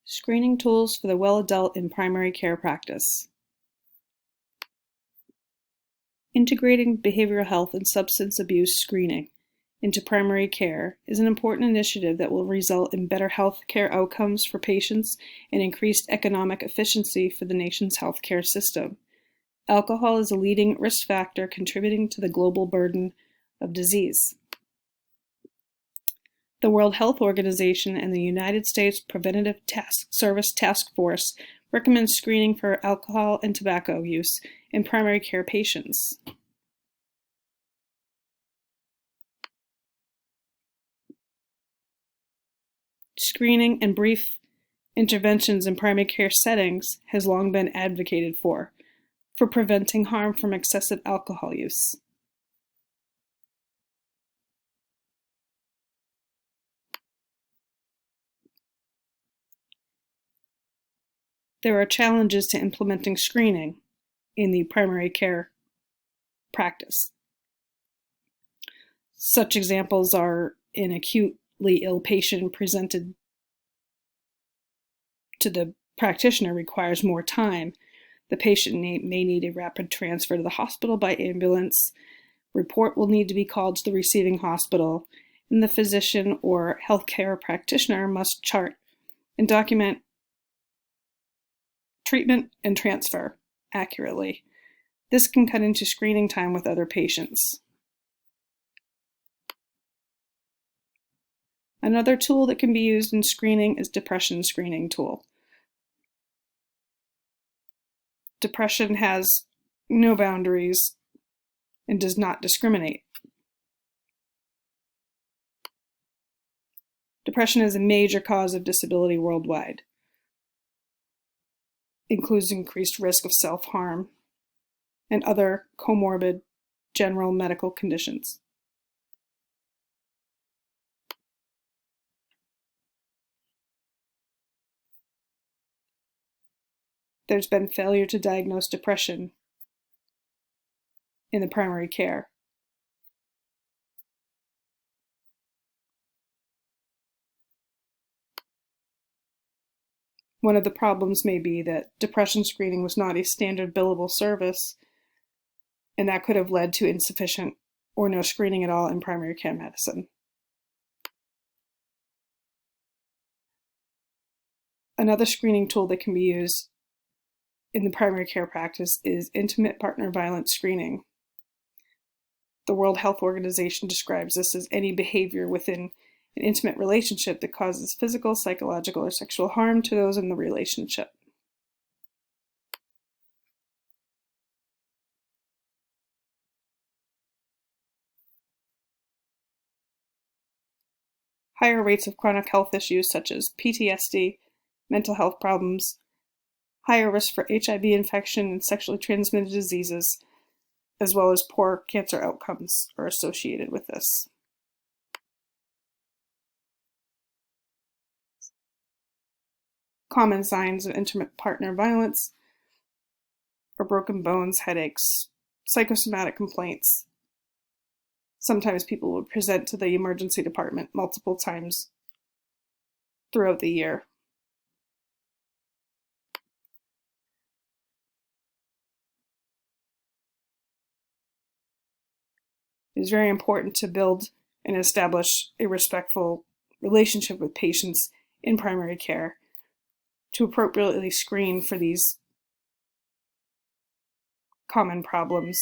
Screening tools for the well adult in primary care practice. Integrating behavioral health and substance abuse screening into primary care is an important initiative that will result in better health care outcomes for patients and increased economic efficiency for the nation's healthcare system. Alcohol is a leading risk factor contributing to the global burden of disease. The World Health Organization and the United States Preventative Service Task Force recommend screening for alcohol and tobacco use in primary care patients. Screening and brief interventions in primary care settings has long been advocated for preventing harm from excessive alcohol use. There are challenges to implementing screening in the primary care practice. Such examples are an acutely ill patient presented to the practitioner requires more time. The patient may need a rapid transfer to the hospital by ambulance. Report will need to be called to the receiving hospital, and the physician or healthcare practitioner must chart and document treatment and transfer accurately. This can cut into screening time with other patients. Another tool that can be used in screening is depression screening tool. Depression has no boundaries and does not discriminate. Depression is a major cause of disability worldwide. Includes increased risk of self-harm and other comorbid general medical conditions. There's been failure to diagnose depression in the primary care. One of the problems may be that depression screening was not a standard billable service, and that could have led to insufficient or no screening at all in primary care medicine. Another screening tool that can be used in the primary care practice is intimate partner violence screening. The World Health Organization describes this as any behavior within an intimate relationship that causes physical, psychological, or sexual harm to those in the relationship. Higher rates of chronic health issues such as PTSD, mental health problems, higher risk for HIV infection and sexually transmitted diseases, as well as poor cancer outcomes are associated with this. Common signs of intimate partner violence are broken bones, headaches, psychosomatic complaints. Sometimes people will present to the emergency department multiple times throughout the year. It is very important to build and establish a respectful relationship with patients in primary care to appropriately screen for these common problems